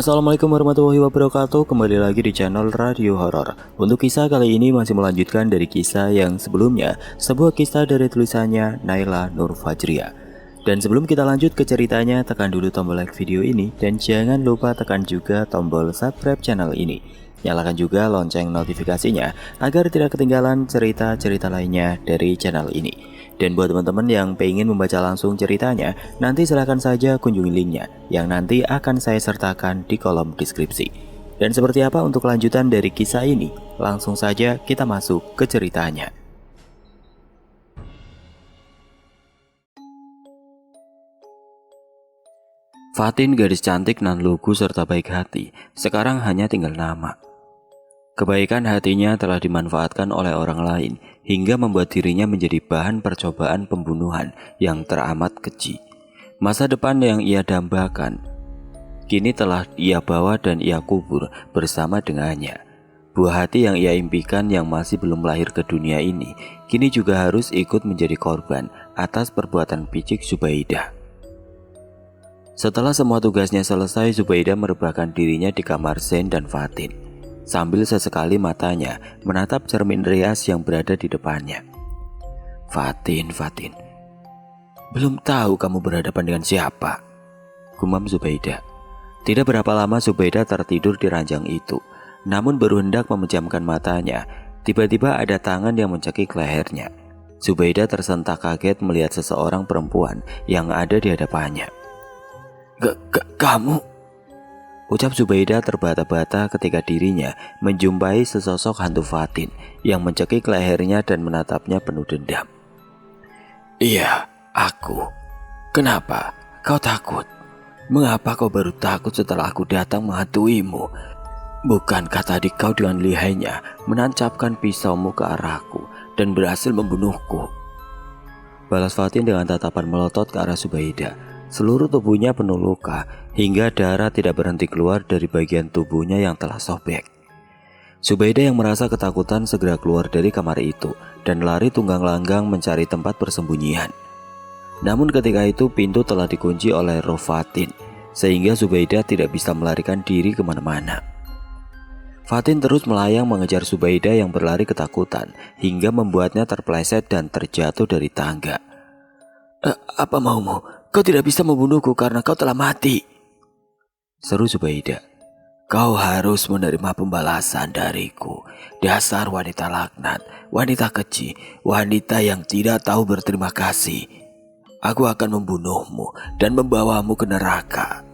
Assalamualaikum warahmatullahi wabarakatuh. Kembali lagi di channel Radio Horor. Untuk kisah kali ini masih melanjutkan dari kisah yang sebelumnya, sebuah kisah dari tulisannya Naila Nur Fajria. Dan sebelum kita lanjut ke ceritanya, tekan dulu tombol like video ini dan jangan lupa tekan juga tombol subscribe channel ini. Nyalakan juga lonceng notifikasinya agar tidak ketinggalan cerita-cerita lainnya dari channel ini. Dan buat teman-teman yang pengen membaca langsung ceritanya, nanti silahkan saja kunjungi linknya yang nanti akan saya sertakan di kolom deskripsi. Dan seperti apa untuk lanjutan dari kisah ini? Langsung saja kita masuk ke ceritanya. Fatin gadis cantik nan lugu serta baik hati, sekarang hanya tinggal nama. Kebaikan hatinya telah dimanfaatkan oleh orang lain hingga membuat dirinya menjadi bahan percobaan pembunuhan yang teramat keji. Masa depan yang ia dambakan kini telah ia bawa dan ia kubur bersama dengannya. Buah hati yang ia impikan yang masih belum lahir ke dunia ini kini juga harus ikut menjadi korban atas perbuatan picik Zubaidah. Setelah semua tugasnya selesai, Zubaidah merebahkan dirinya di kamar Zain dan Fatin, sambil sesekali matanya menatap cermin rias yang berada di depannya. Fatin, belum tahu kamu berhadapan dengan siapa, gumam Zubaidah. Tidak berapa lama Zubaidah tertidur di ranjang itu, namun baru hendak memejamkan matanya, tiba-tiba ada tangan yang mencekik lehernya. Zubaidah tersentak kaget melihat seseorang perempuan yang ada di hadapannya. Kamu? Ucap Zubaidah terbata-bata ketika dirinya menjumpai sesosok hantu Fatin yang mencekik lehernya dan menatapnya penuh dendam. Iya, aku. Kenapa? Kau takut? Mengapa kau baru takut setelah aku datang menghantuimu? Bukankah tadi kau dengan lihainya menancapkan pisaumu ke arahku dan berhasil membunuhku? Balas Fatin dengan tatapan melotot ke arah Zubaidah. Seluruh tubuhnya penuh luka hingga darah tidak berhenti keluar dari bagian tubuhnya yang telah sobek. Zubaidah yang merasa ketakutan segera keluar dari kamar itu dan lari tunggang-langgang mencari tempat persembunyian. Namun ketika itu pintu telah dikunci oleh roh Fatin sehingga Zubaidah tidak bisa melarikan diri kemana-mana. Fatin terus melayang mengejar Zubaidah yang berlari ketakutan hingga membuatnya terpeleset dan terjatuh dari tangga. Apa maumu? Kau tidak bisa membunuhku karena kau telah mati, seru Zubaidah. Kau harus menerima pembalasan dariku. Dasar wanita laknat, wanita keji, wanita yang tidak tahu berterima kasih. Aku akan membunuhmu dan membawamu ke neraka,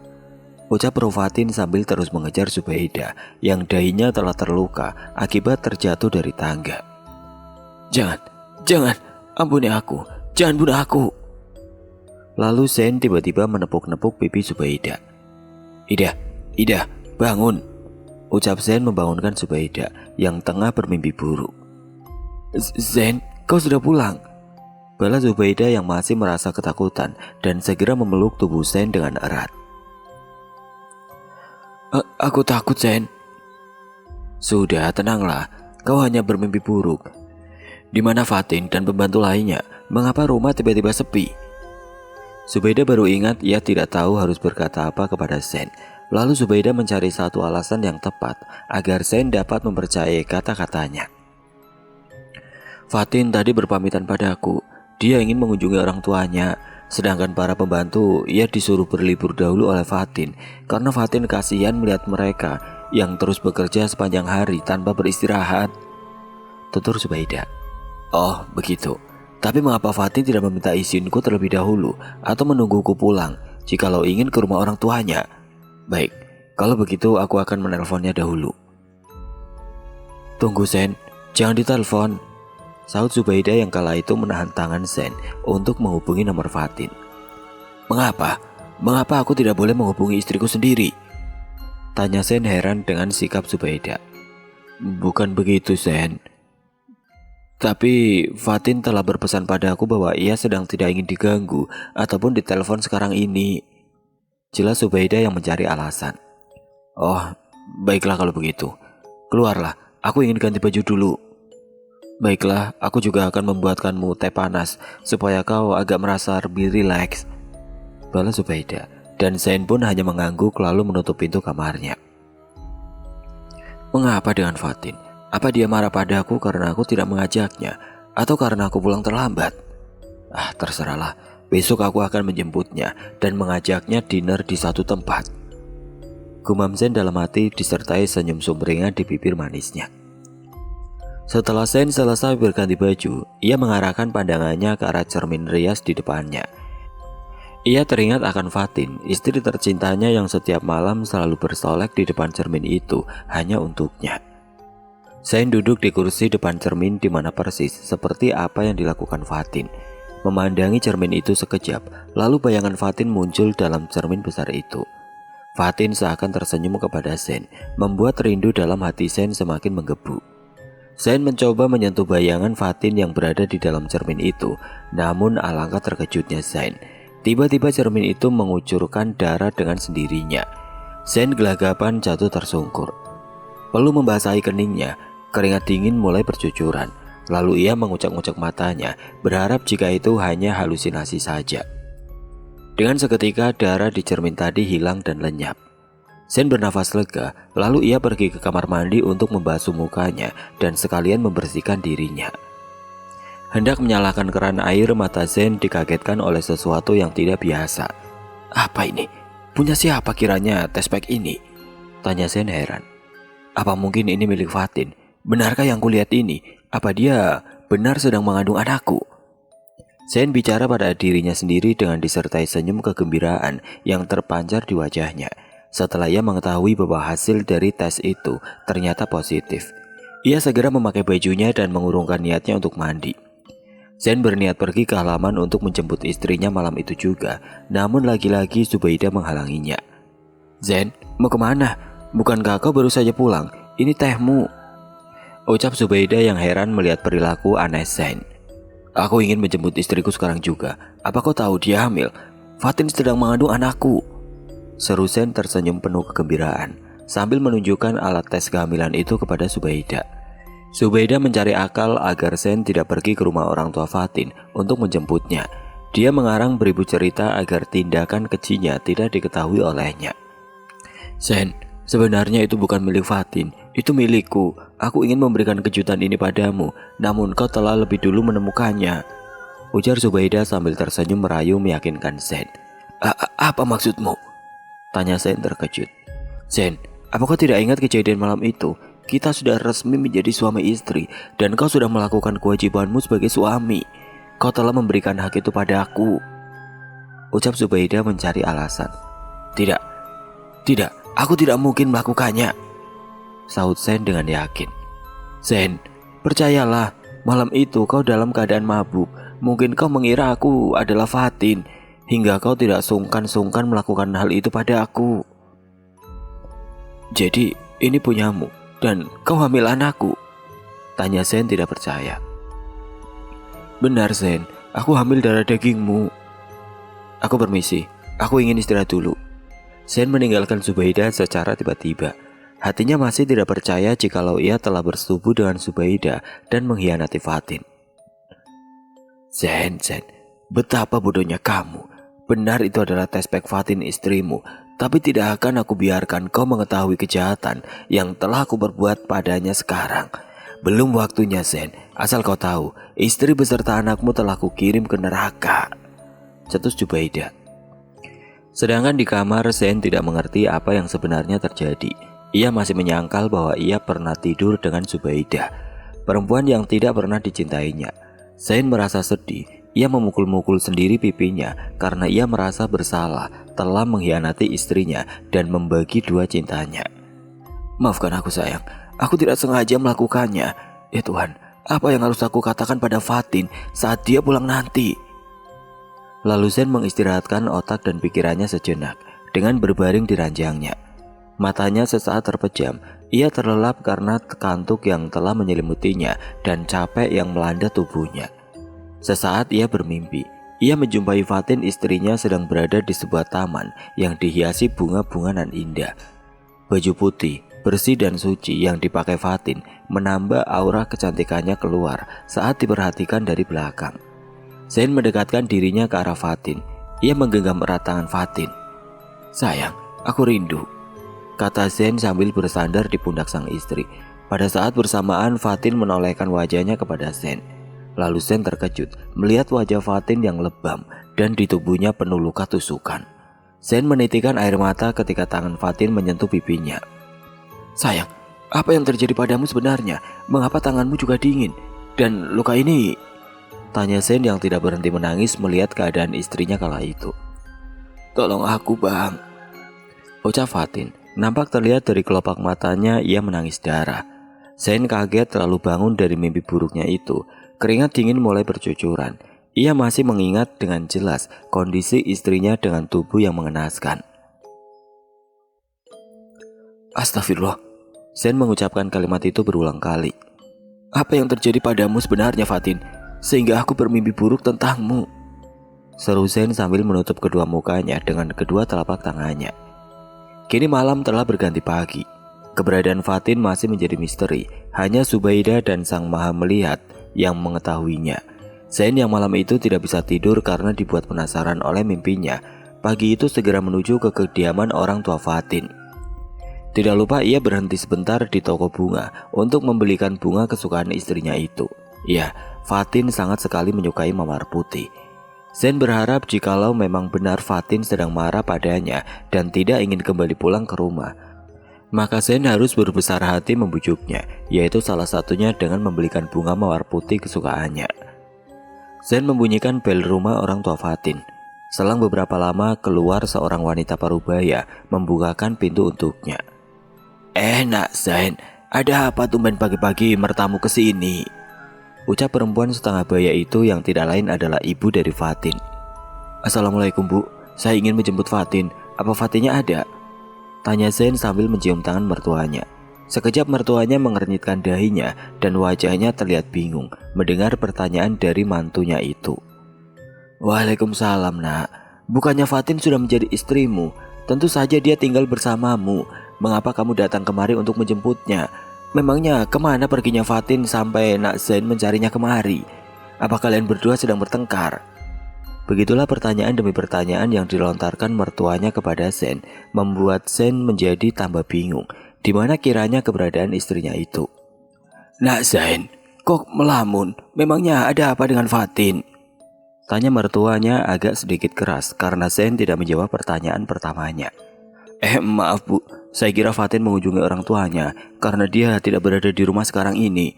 ucap roh Fatin sambil terus mengejar Zubaidah yang dahinya telah terluka akibat terjatuh dari tangga. Jangan, ampuni aku, jangan bunuh aku. Lalu Zain tiba-tiba menepuk-nepuk pipi Zubaidah. Ida, bangun, ucap Zain membangunkan Zubaidah yang tengah bermimpi buruk. Zain, kau sudah pulang, balas Zubaidah yang masih merasa ketakutan dan segera memeluk tubuh Zain dengan erat. Aku takut, Zain. Sudah, tenanglah, kau hanya bermimpi buruk. Di mana Fatin dan pembantu lainnya? Mengapa rumah tiba-tiba sepi? Zubaidah baru ingat ia tidak tahu harus berkata apa kepada Zain. Lalu Zubaidah mencari satu alasan yang tepat agar Zain dapat mempercayai kata-katanya. Fatin tadi berpamitan padaku. Dia ingin mengunjungi orang tuanya. Sedangkan para pembantu ia disuruh berlibur dahulu oleh Fatin karena Fatin kasihan melihat mereka yang terus bekerja sepanjang hari tanpa beristirahat, tutur Zubaidah. Oh begitu. Tapi mengapa Fatin tidak meminta izinku terlebih dahulu atau menungguku pulang jikalau ingin ke rumah orang tuanya? Baik, kalau begitu aku akan menelponnya dahulu. Tunggu Zain, jangan ditelepon, sahut Zubaidah yang kala itu menahan tangan Zain untuk menghubungi nomor Fatin. Mengapa? Mengapa aku tidak boleh menghubungi istriku sendiri? Tanya Zain heran dengan sikap Zubaidah. Bukan begitu Zain. Tapi Fatin telah berpesan padaku bahwa ia sedang tidak ingin diganggu ataupun ditelepon sekarang ini, jelas Zubaidah yang mencari alasan. Oh, baiklah kalau begitu. Keluarlah, aku ingin ganti baju dulu. Baiklah, aku juga akan membuatkanmu teh panas supaya kau agak merasa lebih rileks, balas Zubaidah dan Zain pun hanya mengangguk lalu menutup pintu kamarnya. Mengapa dengan Fatin? Apa dia marah padaku karena aku tidak mengajaknya, atau karena aku pulang terlambat? Terserahlah, besok aku akan menjemputnya dan mengajaknya dinner di satu tempat. Gumam Zain dalam hati disertai senyum sumringah di bibir manisnya. Setelah Zain selesai berganti baju, ia mengarahkan pandangannya ke arah cermin rias di depannya. Ia teringat akan Fatin, istri tercintanya yang setiap malam selalu bersolek di depan cermin itu hanya untuknya. Zain duduk di kursi depan cermin di mana persis seperti apa yang dilakukan Fatin. Memandangi cermin itu sekejap, lalu bayangan Fatin muncul dalam cermin besar itu. Fatin seakan tersenyum kepada Zain, membuat rindu dalam hati Zain semakin menggebu. Zain mencoba menyentuh bayangan Fatin yang berada di dalam cermin itu, namun alangkah terkejutnya Zain. Tiba-tiba cermin itu mengucurkan darah dengan sendirinya. Zain gelagapan jatuh tersungkur. Perlu membasahi keningnya, keringat dingin mulai bercucuran. Lalu ia mengucek-ngucek matanya, berharap jika itu hanya halusinasi saja. Dengan seketika darah di cermin tadi hilang dan lenyap. Zain bernafas lega, lalu ia pergi ke kamar mandi untuk membasuh mukanya dan sekalian membersihkan dirinya. Hendak menyalakan keran air, mata Zain dikagetkan oleh sesuatu yang tidak biasa. Apa ini? Punya siapa kiranya tespek ini? Tanya Zain heran. Apa mungkin ini milik Fatin? Benarkah yang kulihat ini? Apa dia benar sedang mengandung anakku? Zain bicara pada dirinya sendiri dengan disertai senyum kegembiraan yang terpancar di wajahnya. Setelah ia mengetahui bahwa hasil dari tes itu ternyata positif, ia segera memakai bajunya dan mengurungkan niatnya untuk mandi. Zain berniat pergi ke halaman untuk menjemput istrinya malam itu juga, namun lagi-lagi Zubaidah menghalanginya. Zain, mau kemana? Bukankah kau baru saja pulang? Ini tehmu, ucap Zubaidah yang heran melihat perilaku aneh Zain. Aku ingin menjemput istriku sekarang juga. Apa kau tahu dia hamil? Fatin sedang mengandung anakku, seru Zain tersenyum penuh kegembiraan sambil menunjukkan alat tes kehamilan itu kepada Zubaidah. Zubaidah mencari akal agar Zain tidak pergi ke rumah orang tua Fatin untuk menjemputnya. Dia mengarang beribu cerita agar tindakan kejinya tidak diketahui olehnya. Zain, sebenarnya itu bukan milik Fatin, itu milikku. Aku ingin memberikan kejutan ini padamu, namun kau telah lebih dulu menemukannya, ujar Zubaidah sambil tersenyum merayu meyakinkan Zain. Apa maksudmu? Tanya Zain terkejut. Zain, apakah tidak ingat kejadian malam itu? Kita sudah resmi menjadi suami istri dan kau sudah melakukan kewajibanmu sebagai suami. Kau telah memberikan hak itu padaku, ucap Zubaidah mencari alasan. Tidak, aku tidak mungkin melakukannya, sahut Zain dengan yakin. Zain, percayalah, malam itu kau dalam keadaan mabuk. Mungkin kau mengira aku adalah Fatin, hingga kau tidak sungkan-sungkan melakukan hal itu pada aku. Jadi ini punyamu dan kau hamil anakku? Tanya Zain tidak percaya. Benar Zain, aku hamil darah dagingmu. Aku permisi, aku ingin istirahat dulu. Zain meninggalkan Zubaidah secara tiba-tiba. Hatinya masih tidak percaya jikalau ia telah bersetubuh dengan Zubaidah dan mengkhianati Fatin. Zain, betapa bodohnya kamu. Benar itu adalah tespek Fatin istrimu, tapi tidak akan aku biarkan kau mengetahui kejahatan yang telah aku berbuat padanya sekarang. Belum waktunya Zain, asal kau tahu, istri beserta anakmu telah kukirim ke neraka, cetus Zubaidah. Sedangkan di kamar Zain tidak mengerti apa yang sebenarnya terjadi. Ia masih menyangkal bahwa ia pernah tidur dengan Zubaidah, perempuan yang tidak pernah dicintainya. Zain merasa sedih. Ia memukul-mukul sendiri pipinya karena ia merasa bersalah telah mengkhianati istrinya dan membagi dua cintanya. Maafkan aku sayang, aku tidak sengaja melakukannya. Ya Tuhan, apa yang harus aku katakan pada Fatin saat dia pulang nanti? Lalu Zain mengistirahatkan otak dan pikirannya sejenak dengan berbaring di ranjangnya. Matanya sesaat terpejam. Ia terlelap karena kantuk yang telah menyelimutinya dan capek yang melanda tubuhnya. Sesaat ia bermimpi. Ia menjumpai Fatin istrinya sedang berada di sebuah taman yang dihiasi bunga-bunga nan indah. Baju putih, bersih dan suci yang dipakai Fatin menambah aura kecantikannya keluar saat diperhatikan dari belakang. Zain mendekatkan dirinya ke arah Fatin. Ia menggenggam erat tangan Fatin. "Sayang, aku rindu," kata Zen sambil bersandar di pundak sang istri. Pada saat bersamaan Fatin menolehkan wajahnya kepada Zen. Lalu Zen terkejut melihat wajah Fatin yang lebam dan di tubuhnya penuh luka tusukan. Zen menitikkan air mata ketika tangan Fatin menyentuh pipinya. "Sayang, apa yang terjadi padamu sebenarnya? Mengapa tanganmu juga dingin? Dan luka ini?" tanya Zen yang tidak berhenti menangis melihat keadaan istrinya kala itu. "Tolong aku, Bang," ucap Fatin. Nampak terlihat dari kelopak matanya ia menangis darah. Zen kaget lalu bangun dari mimpi buruknya itu. Keringat dingin mulai bercucuran. Ia masih mengingat dengan jelas kondisi istrinya dengan tubuh yang mengenaskan. "Astagfirullah," Zen mengucapkan kalimat itu berulang kali. "Apa yang terjadi padamu sebenarnya, Fatin? Sehingga aku bermimpi buruk tentangmu," seru Zen sambil menutup kedua mukanya dengan kedua telapak tangannya. Kini malam telah berganti pagi. Keberadaan Fatin masih menjadi misteri. Hanya Subaidah dan Sang Maha Melihat yang mengetahuinya. Zen yang malam itu tidak bisa tidur karena dibuat penasaran oleh mimpinya. Pagi itu segera menuju ke kediaman orang tua Fatin. Tidak lupa ia berhenti sebentar di toko bunga untuk membelikan bunga kesukaan istrinya itu. Ya, Fatin sangat sekali menyukai mawar putih. Zen berharap jikalau memang benar Fatin sedang marah padanya dan tidak ingin kembali pulang ke rumah, maka Zen harus berbesar hati membujuknya, yaitu salah satunya dengan membelikan bunga mawar putih kesukaannya. Zen membunyikan bel rumah orang tua Fatin. Selang beberapa lama keluar seorang wanita parubaya membukakan pintu untuknya. Nak Zen, ada apa tumben pagi-pagi mertamu ke sini?" ucap perempuan setengah baya itu yang tidak lain adalah ibu dari Fatin. "Assalamualaikum, Bu. Saya ingin menjemput Fatin. Apa Fatinnya ada?" tanya Zen sambil mencium tangan mertuanya. Sekejap mertuanya mengernyitkan dahinya dan wajahnya terlihat bingung mendengar pertanyaan dari mantunya itu. "Waalaikumsalam, Nak. Bukannya Fatin sudah menjadi istrimu? Tentu saja dia tinggal bersamamu. Mengapa kamu datang kemari untuk menjemputnya? Memangnya kemana perginya Fatin sampai Nak Zen mencarinya kemari? Apa kalian berdua sedang bertengkar?" Begitulah pertanyaan demi pertanyaan yang dilontarkan mertuanya kepada Zen, membuat Zen menjadi tambah bingung di mana kiranya keberadaan istrinya itu. "Nak Zen, kok melamun? Memangnya ada apa dengan Fatin?" tanya mertuanya agak sedikit keras karena Zen tidak menjawab pertanyaan pertamanya. Maaf, Bu. Saya kira Fatin mengunjungi orang tuanya karena dia tidak berada di rumah sekarang ini."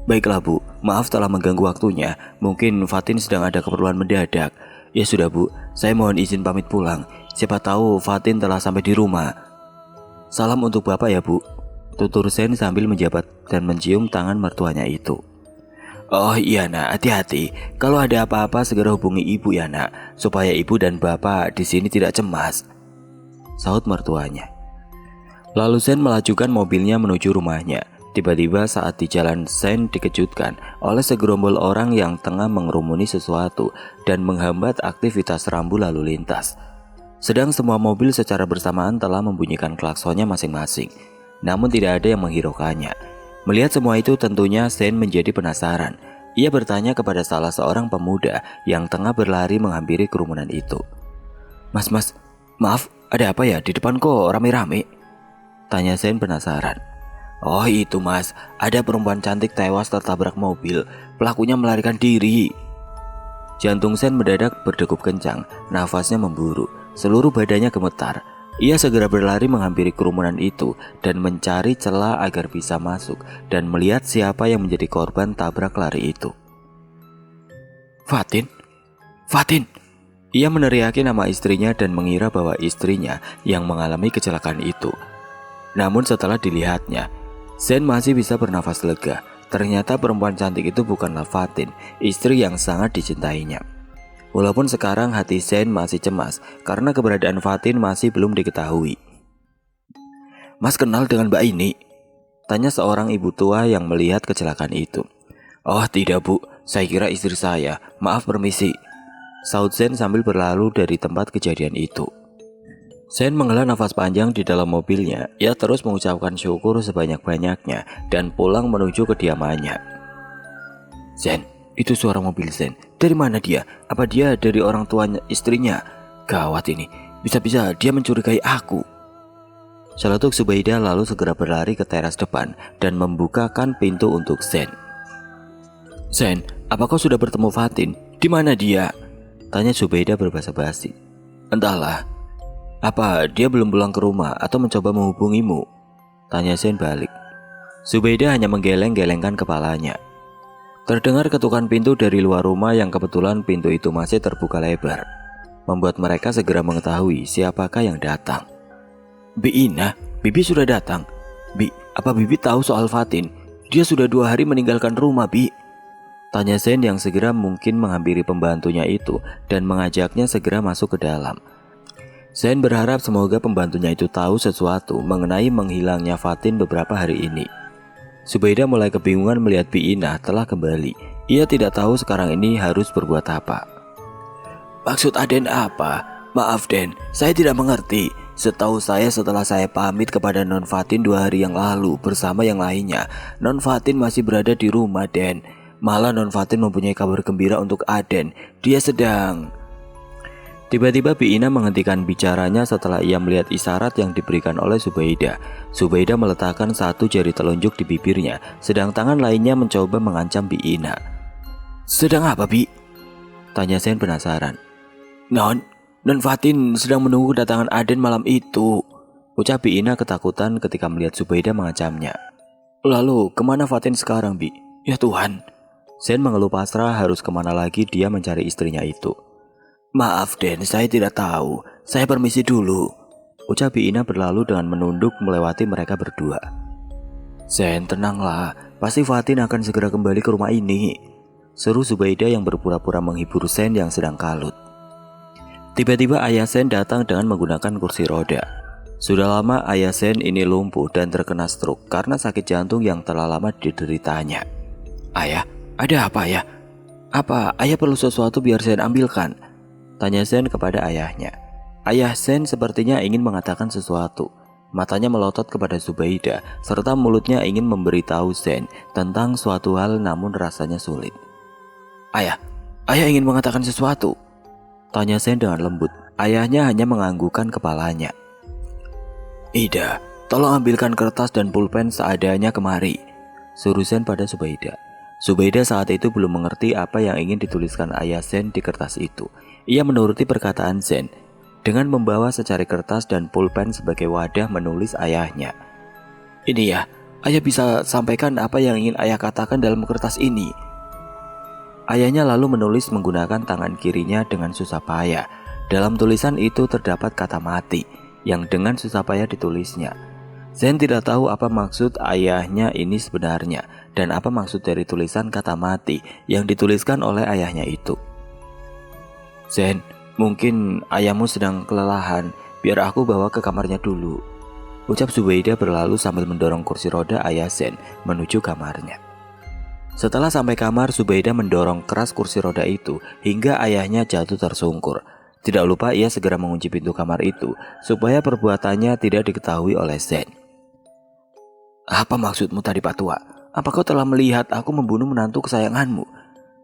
"Baiklah, Bu. Maaf telah mengganggu waktunya. Mungkin Fatin sedang ada keperluan mendadak." "Ya sudah, Bu. Saya mohon izin pamit pulang. Siapa tahu Fatin telah sampai di rumah." "Salam untuk Bapak ya, Bu," tutur Zen sambil menjabat dan mencium tangan mertuanya itu. "Oh iya, Nak. Hati-hati. Kalau ada apa-apa segera hubungi Ibu ya, Nak, supaya Ibu dan Bapak di sini tidak cemas," sahut mertuanya. Lalu Zen melajukan mobilnya menuju rumahnya. Tiba-tiba saat di jalan Zen dikejutkan oleh segerombol orang yang tengah mengerumuni sesuatu dan menghambat aktivitas rambu lalu lintas. Sedang semua mobil secara bersamaan telah membunyikan klaksonnya masing-masing, namun tidak ada yang menghiraukannya. Melihat semua itu tentunya Zen menjadi penasaran. Ia bertanya kepada salah seorang pemuda yang tengah berlari menghampiri kerumunan itu. Mas, maaf, ada apa ya? Di depan kok rame-rame?" tanya Zen penasaran. "Oh itu Mas, ada perempuan cantik tewas tertabrak mobil. Pelakunya melarikan diri." Jantung Zen mendadak berdegup kencang, nafasnya memburu, seluruh badannya gemetar. Ia segera berlari menghampiri kerumunan itu dan mencari celah agar bisa masuk dan melihat siapa yang menjadi korban tabrak lari itu. "Fatin? Fatin!" Ia meneriaki nama istrinya dan mengira bahwa istrinya yang mengalami kecelakaan itu. Namun setelah dilihatnya, Zen masih bisa bernafas lega. Ternyata perempuan cantik itu bukanlah Fatin, istri yang sangat dicintainya. Walaupun sekarang hati Zen masih cemas karena keberadaan Fatin masih belum diketahui. "Mas kenal dengan Mbak ini?" tanya seorang ibu tua yang melihat kecelakaan itu. "Oh tidak, Bu, saya kira istri saya. Maaf, permisi," sahut Zen sambil berlalu dari tempat kejadian itu. Zen menghela nafas panjang di dalam mobilnya. Ia terus mengucapkan syukur sebanyak-banyaknya dan pulang menuju kediamannya. "Zen, itu suara mobil Zen. Dari mana dia? Apa dia dari orang tuanya istrinya? Gawat ini. Bisa-bisa dia mencurigai aku. Celetuk Zubaida lalu segera berlari ke teras depan dan membukakan pintu untuk Zen. Zen, apa kau sudah bertemu Fatin? Di mana dia? Tanya Zubaida berbahasa basi. Entahlah. Apa dia belum pulang ke rumah atau mencoba menghubungimu? Tanya Zen balik. Zubaida hanya menggeleng-gelengkan kepalanya. Terdengar ketukan pintu dari luar rumah yang kebetulan pintu itu masih terbuka lebar, membuat mereka segera mengetahui siapakah yang datang. Bi Ina, Bibi sudah datang. Bi, apa Bibi tahu soal Fatin? Dia sudah 2 hari meninggalkan rumah, Bi. Tanya Zen yang segera mungkin menghampiri pembantunya itu dan mengajaknya segera masuk ke dalam. Zen berharap semoga pembantunya itu tahu sesuatu mengenai menghilangnya Fatin beberapa hari ini. Zubaida mulai kebingungan melihat Bi Ina telah kembali. Ia tidak tahu sekarang ini harus berbuat apa. Maksud Aden apa? Maaf Den, saya tidak mengerti. Setahu saya setelah saya pamit kepada Non Fatin 2 hari yang lalu bersama yang lainnya, Non Fatin masih berada di rumah Den. Malah Non Fatin mempunyai kabar gembira untuk Aden. Dia sedang... Tiba-tiba Bi Ina menghentikan bicaranya setelah ia melihat isyarat yang diberikan oleh Zubaida. Zubaida meletakkan 1 jari telunjuk di bibirnya, sedang tangan lainnya mencoba mengancam Bi Ina. Sedang apa, Bi? Tanya Zen penasaran. Non Fatin sedang menunggu kedatangan Aden malam itu, ucap Bi Ina ketakutan ketika melihat Zubaida mengancamnya. Lalu kemana Fatin sekarang, Bi? Ya Tuhan. Zen mengeluh pasrah, harus kemana lagi dia mencari istrinya itu. Maaf Den, saya tidak tahu. Saya permisi dulu, ucap Bi Ina berlalu dengan menunduk melewati mereka berdua. Zen, tenanglah, pasti Fatin akan segera kembali ke rumah ini, seru Zubaida yang berpura-pura menghibur Zen yang sedang kalut. Tiba-tiba ayah Zen datang dengan menggunakan kursi roda. Sudah lama ayah Zen ini lumpuh dan terkena stroke karena sakit jantung yang telah lama dideritanya. Ayah, ada apa ya? Apa ayah perlu sesuatu biar Zen ambilkan? Tanya Zen kepada ayahnya. Ayah Zen sepertinya ingin mengatakan sesuatu. Matanya melotot kepada Zubaida serta mulutnya ingin memberitahu Zen tentang suatu hal, namun rasanya sulit. Ayah ingin mengatakan sesuatu, tanya Zen dengan lembut. Ayahnya hanya menganggukkan kepalanya. Ida, tolong ambilkan kertas dan pulpen seadanya kemari, suruh Zen pada Zubaida. Zubaida saat itu belum mengerti apa yang ingin dituliskan ayah Zen di kertas itu. Ia menuruti perkataan Zen dengan membawa secari kertas dan pulpen sebagai wadah menulis ayahnya. Ini ya, ayah bisa sampaikan apa yang ingin ayah katakan dalam kertas ini. Ayahnya lalu menulis menggunakan tangan kirinya dengan susah payah. Dalam tulisan itu terdapat kata mati yang dengan susah payah ditulisnya. Zen tidak tahu apa maksud ayahnya ini sebenarnya dan apa maksud dari tulisan kata mati yang dituliskan oleh ayahnya itu. Zen, mungkin ayahmu sedang kelelahan, biar aku bawa ke kamarnya dulu, ucap Zubaida berlalu sambil mendorong kursi roda ayah Zen menuju kamarnya. Setelah sampai kamar, Zubaida mendorong keras kursi roda itu hingga ayahnya jatuh tersungkur. Tidak lupa ia segera mengunci pintu kamar itu supaya perbuatannya tidak diketahui oleh Zen. Apa maksudmu tadi Pak Tua? Apa kau telah melihat aku membunuh menantu kesayanganmu?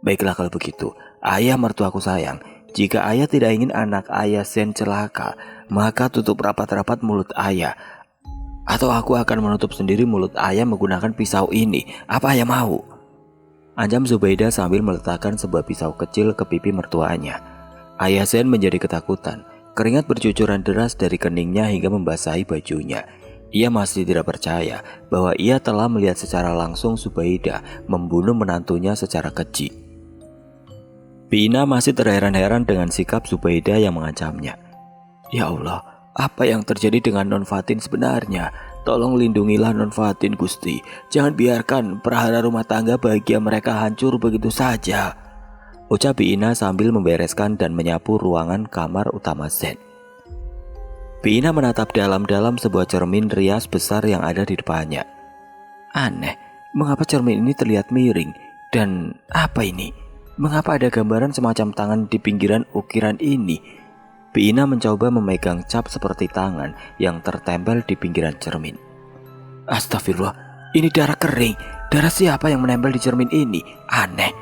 Baiklah kalau begitu, ayah mertuaku sayang. Jika ayah tidak ingin anak ayah Zen celaka, maka tutup rapat-rapat mulut ayah. Atau aku akan menutup sendiri mulut ayah menggunakan pisau ini. Apa ayah mau? Ancam Zubaida sambil meletakkan sebuah pisau kecil ke pipi mertuanya. Ayah Zen menjadi ketakutan. Keringat bercucuran deras dari keningnya hingga membasahi bajunya. Ia masih tidak percaya bahwa ia telah melihat secara langsung Zubaida membunuh menantunya secara keji. Bi Ina masih terheran-heran dengan sikap Zubaida yang mengancamnya. Ya Allah, apa yang terjadi dengan Non Fatin sebenarnya? Tolong lindungilah Non Fatin Gusti. Jangan biarkan perhara rumah tangga bahagia mereka hancur begitu saja, ucap Bi Ina sambil membereskan dan menyapu ruangan kamar utama Zen. Bi Ina menatap dalam-dalam sebuah cermin rias besar yang ada di depannya. Aneh, mengapa cermin ini terlihat miring? Dan apa ini? Mengapa ada gambaran semacam tangan di pinggiran ukiran ini? Bi Ina mencoba memegang cap seperti tangan yang tertempel di pinggiran cermin. Astagfirullah, ini darah kering. Darah siapa yang menempel di cermin ini? Aneh.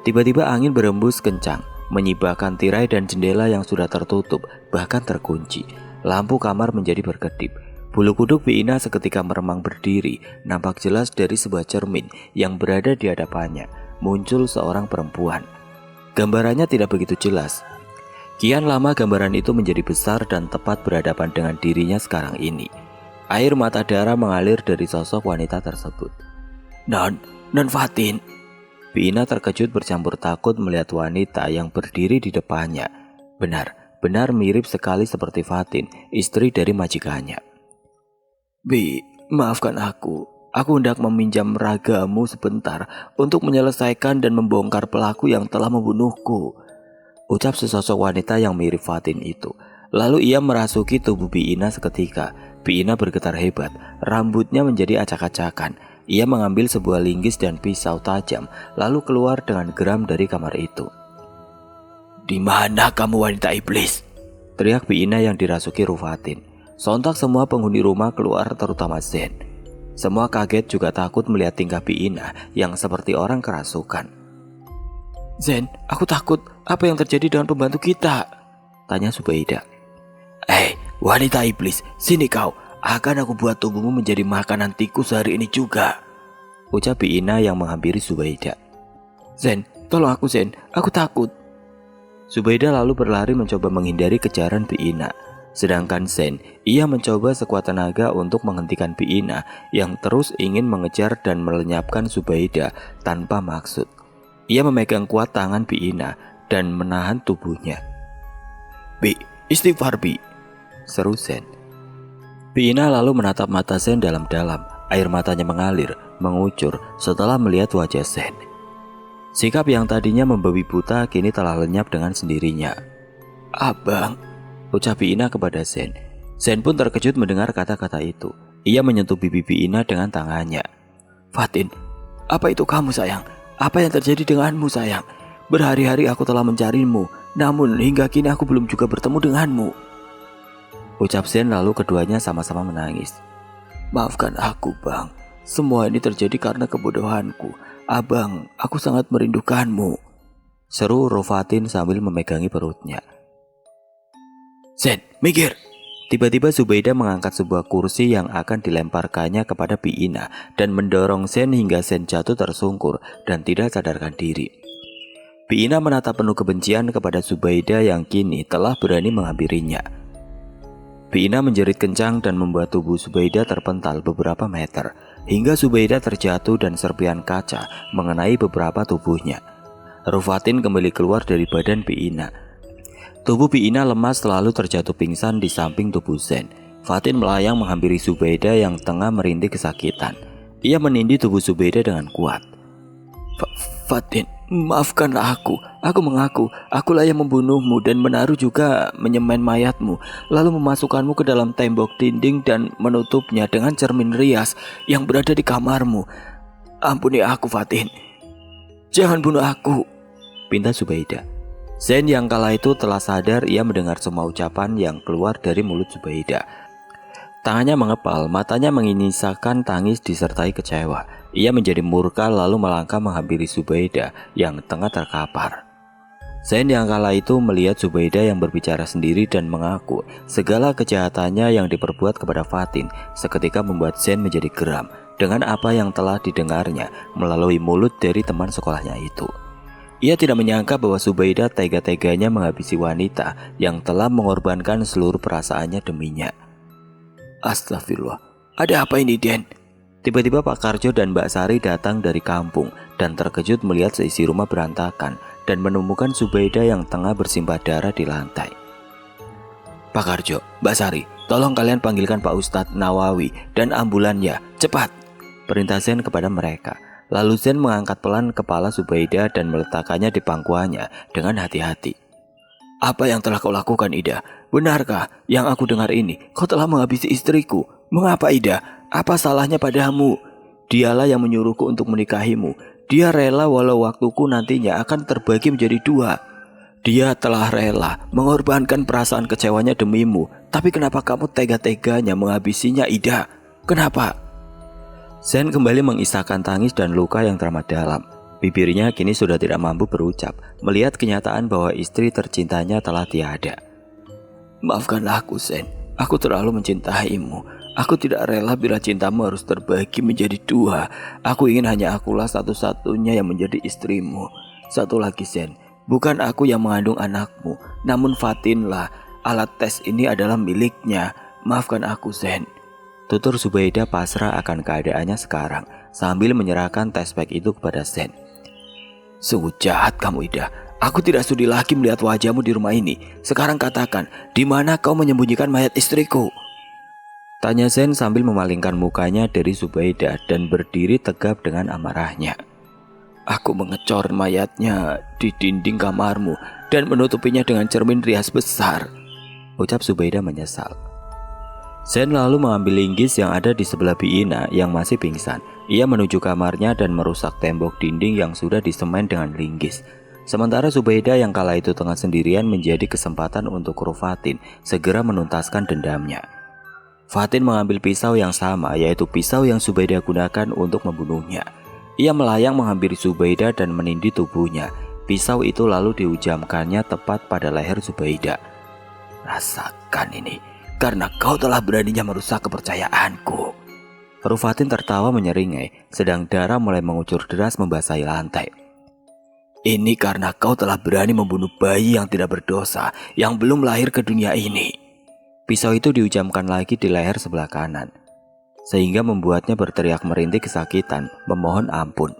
Tiba-tiba angin berembus kencang. menyibakkan tirai dan jendela yang sudah tertutup, bahkan terkunci. Lampu kamar menjadi berkedip. Bulu kuduk Bi Ina seketika meremang berdiri, nampak jelas dari sebuah cermin yang berada di hadapannya. Muncul seorang perempuan. Gambarannya tidak begitu jelas. Kian lama gambaran itu menjadi besar dan tepat berhadapan dengan dirinya sekarang ini. Air mata darah mengalir dari sosok wanita tersebut. Non Fatin. Bi Ina terkejut bercampur takut melihat wanita yang berdiri di depannya. Benar mirip sekali seperti Fatin, istri dari majikannya. Bi, maafkan aku. Aku hendak meminjam ragamu sebentar untuk menyelesaikan dan membongkar pelaku yang telah membunuhku, ucap sesosok wanita yang mirip Fatin itu. Lalu ia merasuki tubuh Bi Ina seketika. Bi Ina bergetar hebat, rambutnya menjadi acak-acakan. Ia mengambil sebuah linggis dan pisau tajam, lalu keluar dengan geram dari kamar itu. Di mana kamu wanita iblis? Teriak Bi Ina yang dirasuki Rufatin. Sontak semua penghuni rumah keluar, terutama Zen. Semua kaget juga takut melihat tingkah Bi Ina yang seperti orang kerasukan. Zen, aku takut. Apa yang terjadi dengan pembantu kita? Tanya Subaidah. Wanita iblis, sini kau. Akan aku buat tubuhmu menjadi makanan tikus hari ini juga, ucap Bi Ina yang menghampiri Subaidah. Zen, tolong aku Zen, aku takut. Subaidah lalu berlari mencoba menghindari kejaran Bi Ina. Sedangkan Zen, ia mencoba sekuat tenaga untuk menghentikan Bi Ina yang terus ingin mengejar dan melenyapkan Subaidah tanpa maksud. Ia memegang kuat tangan Bi Ina dan menahan tubuhnya. Bi, istighfar Bi, seru Zen. Bi Ina lalu menatap mata Zen dalam-dalam. Air matanya mengalir, mengucur setelah melihat wajah Zen. Sikap yang tadinya membabi buta kini telah lenyap dengan sendirinya. Abang, ucap Bi Ina kepada Zen. Zen pun terkejut mendengar kata-kata itu. Ia menyentuh pipi Bi Ina dengan tangannya. Fatin, apa itu kamu sayang? Apa yang terjadi denganmu sayang? Berhari-hari aku telah mencarimu, namun hingga kini aku belum juga bertemu denganmu, ucap Zen, lalu keduanya sama-sama menangis. Maafkan aku bang, semua ini terjadi karena kebodohanku. Abang, aku sangat merindukanmu, seru Rufatin sambil memegangi perutnya. Zen, mikir. Tiba-tiba Subaidah mengangkat sebuah kursi yang akan dilemparkannya kepada Bi Ina dan mendorong Zen hingga Zen jatuh tersungkur dan tidak sadarkan diri. Bi Ina menatap penuh kebencian kepada Subaidah yang kini telah berani menghampirinya. Bi Ina menjerit kencang dan membuat tubuh Subaidah terpental beberapa meter, hingga Subaidah terjatuh dan serpihan kaca mengenai beberapa tubuhnya. Rufatin kembali keluar dari badan Bi Ina. Tubuh Bi Ina lemas lalu terjatuh pingsan di samping tubuh Zen. Fatin melayang menghampiri Subaidah yang tengah merintih kesakitan. Ia menindih tubuh Subaidah dengan kuat. Fatin, maafkanlah aku. Aku mengaku, akulah yang membunuhmu dan menaruh juga menyemen mayatmu, lalu memasukkanmu ke dalam tembok dinding dan menutupnya dengan cermin rias yang berada di kamarmu. Ampuni aku Fatin. Jangan bunuh aku, pinta Subaidah. Zen yang kala itu telah sadar ia mendengar semua ucapan yang keluar dari mulut Subaidah. Tangannya mengepal, matanya menginyisakan tangis disertai kecewa. Ia menjadi murka lalu melangkah menghampiri Subaidah yang tengah terkapar. Zen yang kala itu melihat Subaidah yang berbicara sendiri dan mengaku segala kejahatannya yang diperbuat kepada Fatin seketika membuat Zen menjadi geram dengan apa yang telah didengarnya melalui mulut dari teman sekolahnya itu. Ia tidak menyangka bahwa Subaidah tega-teganya menghabisi wanita yang telah mengorbankan seluruh perasaannya deminya. Astagfirullah, ada apa ini Den? Tiba-tiba Pak Karjo dan Mbak Sari datang dari kampung dan terkejut melihat seisi rumah berantakan dan menemukan Subaidah yang tengah bersimbah darah di lantai. Pak Karjo, Mbak Sari, tolong kalian panggilkan Pak Ustadz Nawawi dan ambulannya, cepat, perintah Zen kepada mereka. Lalu Zen mengangkat pelan kepala Subaidah dan meletakkannya di pangkuannya dengan hati-hati. Apa yang telah kau lakukan Ida? Benarkah yang aku dengar ini? Kau telah menghabisi istriku. Mengapa Ida? Apa salahnya padamu? Dialah yang menyuruhku untuk menikahimu. Dia rela walau waktuku nantinya akan terbagi menjadi dua. Dia telah rela mengorbankan perasaan kecewanya demimu. Tapi kenapa kamu tega-teganya menghabisinya Ida? Kenapa? Zen kembali mengisahkan tangis dan luka yang teramat dalam. Bibirnya kini sudah tidak mampu berucap, melihat kenyataan bahwa istri tercintanya telah tiada. Maafkanlah aku, Sen. Aku terlalu mencintaimu. Aku tidak rela bila cintamu harus terbagi menjadi dua. Aku ingin hanya akulah satu-satunya yang menjadi istrimu. Satu lagi, Sen. Bukan aku yang mengandung anakmu, namun Fatinlah. Alat tes ini adalah miliknya. Maafkan aku, Sen. Tutur Zubaidah pasrah akan keadaannya sekarang, sambil menyerahkan tes pack itu kepada Sen. Sungguh jahat kamu, Ida. Aku tidak sudi lagi melihat wajahmu di rumah ini. Sekarang katakan, di mana kau menyembunyikan mayat istriku? Tanya Sen sambil memalingkan mukanya dari Zubaidah dan berdiri tegap dengan amarahnya. Aku mengecor mayatnya di dinding kamarmu dan menutupinya dengan cermin rias besar, ucap Zubaidah menyesal. Sen lalu mengambil linggis yang ada di sebelah Biina yang masih pingsan. Ia menuju kamarnya dan merusak tembok dinding yang sudah disemen dengan linggis. Sementara Zubaidah yang kala itu tengah sendirian menjadi kesempatan untuk Fatin segera menuntaskan dendamnya. Fatin mengambil pisau yang sama, yaitu pisau yang Zubaidah gunakan untuk membunuhnya. Ia melayang menghampiri Zubaidah dan menindih tubuhnya. Pisau itu lalu diujamkannya tepat pada leher Zubaidah. Rasakan ini, karena kau telah beraninya merusak kepercayaanku. Fatin tertawa menyeringai, sedang darah mulai mengucur deras membasahi lantai. Ini karena kau telah berani membunuh bayi yang tidak berdosa, yang belum lahir ke dunia ini. Pisau itu diujamkan lagi di leher sebelah kanan, sehingga membuatnya berteriak merintih kesakitan, memohon ampun.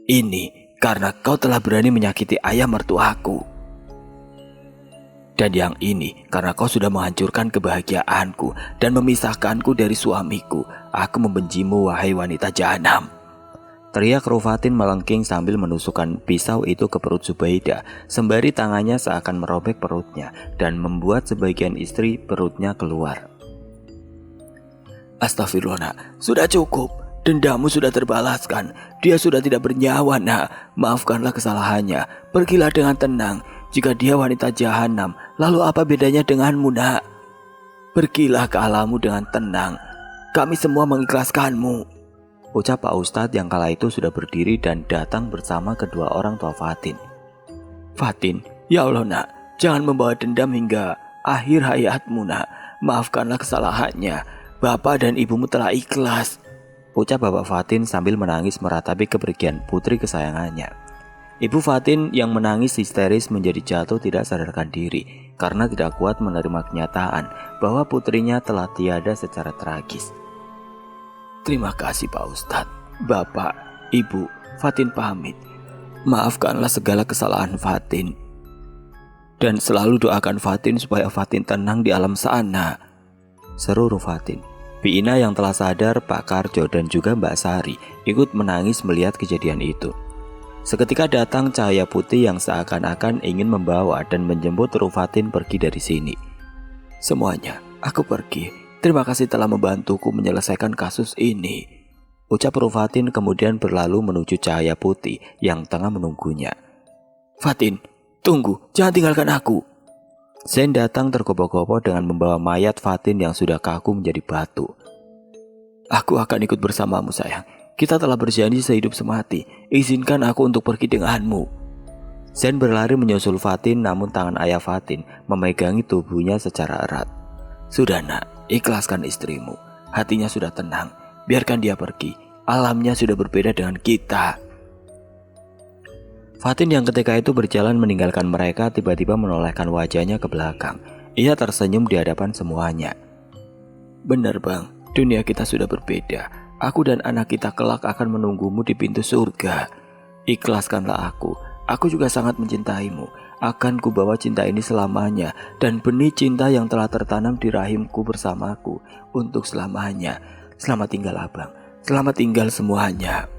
Ini karena kau telah berani menyakiti ayah mertuaku. Dan yang ini karena kau sudah menghancurkan kebahagiaanku dan memisahkanku dari suamiku. Aku membencimu, wahai wanita jahanam. Teriak Fatin melengking sambil menusukkan pisau itu ke perut Zubaidah, sembari tangannya seakan merobek perutnya dan membuat sebagian istri perutnya keluar. Astagfirullah, nak. Sudah cukup. Dendammu sudah terbalaskan. Dia sudah tidak bernyawa, nak. Maafkanlah kesalahannya. Pergilah dengan tenang. Jika dia wanita jahanam, lalu apa bedanya denganmu, nak? Pergilah ke alammu dengan tenang. Kami semua mengikhlaskanmu, ucap Pak Ustadz yang kala itu sudah berdiri dan datang bersama kedua orang tua Fatin. Fatin, ya Allah, nak. Jangan membawa dendam hingga akhir hayatmu, nak. Maafkanlah kesalahannya. Bapak dan ibumu telah ikhlas, ucap Bapak Fatin sambil menangis meratapi kepergian putri kesayangannya. Ibu Fatin yang menangis histeris menjadi jatuh tidak sadarkan diri karena tidak kuat menerima kenyataan bahwa putrinya telah tiada secara tragis. Terima kasih Pak Ustadz, Bapak, Ibu, Fatin pamit. Maafkanlah segala kesalahan Fatin. Dan selalu doakan Fatin supaya Fatin tenang di alam sana, seru Fatin. Biina yang telah sadar, Pak Karjo dan juga Mbak Sari ikut menangis melihat kejadian itu. Seketika datang cahaya putih yang seakan-akan ingin membawa dan menjemput Fatin pergi dari sini. Semuanya, aku pergi. Terima kasih telah membantuku menyelesaikan kasus ini, ucap Fatin kemudian berlalu menuju cahaya putih yang tengah menunggunya. Fatin, tunggu, jangan tinggalkan aku. Sen datang tergopoh-gopoh dengan membawa mayat Fatin yang sudah kaku menjadi batu. Aku akan ikut bersamamu, sayang. Kita telah berjanji sehidup semati. Izinkan aku untuk pergi denganmu. Sen berlari menyusul Fatin, namun tangan ayah Fatin memegangi tubuhnya secara erat. Sudah, nak, ikhlaskan istrimu. Hatinya sudah tenang. Biarkan dia pergi. Alamnya sudah berbeda dengan kita. Fatin yang ketika itu berjalan meninggalkan mereka tiba-tiba menolehkan wajahnya ke belakang. Ia tersenyum di hadapan semuanya. Benar, Bang. Dunia kita sudah berbeda. Aku dan anak kita kelak akan menunggumu di pintu surga. Ikhlaskanlah aku. Aku juga sangat mencintaimu. Akan kubawa cinta ini selamanya. Dan benih cinta yang telah tertanam di rahimku bersamaku untuk selamanya. Selamat tinggal, Abang. Selamat tinggal semuanya.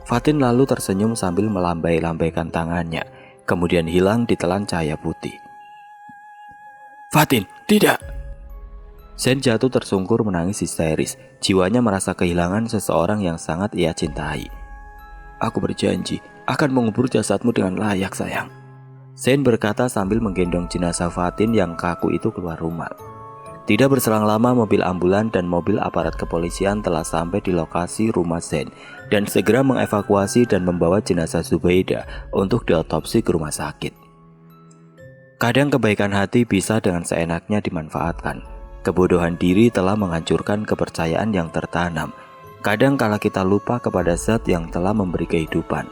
Fatin lalu tersenyum sambil melambai-lambaikan tangannya. Kemudian hilang ditelan cahaya putih. Fatin, tidak! Sen jatuh tersungkur menangis histeris. Jiwanya merasa kehilangan seseorang yang sangat ia cintai. Aku berjanji akan mengubur jasadmu dengan layak, sayang. Sen berkata sambil menggendong jenazah Fatin yang kaku itu keluar rumah. Tidak berselang lama mobil ambulan dan mobil aparat kepolisian telah sampai di lokasi rumah Zain dan segera mengevakuasi dan membawa jenazah Zubaidah untuk diotopsi ke rumah sakit. Kadang kebaikan hati bisa dengan seenaknya dimanfaatkan. Kebodohan diri telah menghancurkan kepercayaan yang tertanam. Kadang kala kita lupa kepada zat yang telah memberi kehidupan,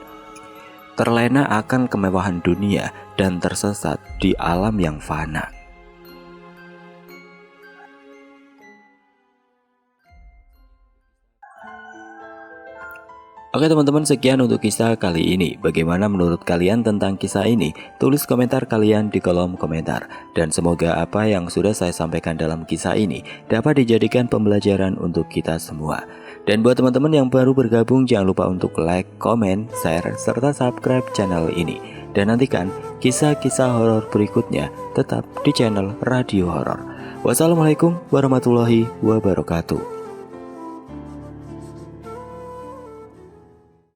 terlena akan kemewahan dunia dan tersesat di alam yang fana. Oke teman-teman, sekian untuk kisah kali ini. Bagaimana menurut kalian tentang kisah ini? Tulis komentar kalian di kolom komentar. Dan semoga apa yang sudah saya sampaikan dalam kisah ini dapat dijadikan pembelajaran untuk kita semua. Dan buat teman-teman yang baru bergabung, jangan lupa untuk like, komen, share, serta subscribe channel ini. Dan nantikan kisah-kisah horor berikutnya tetap di channel Radio Horor. Wassalamualaikum warahmatullahi wabarakatuh.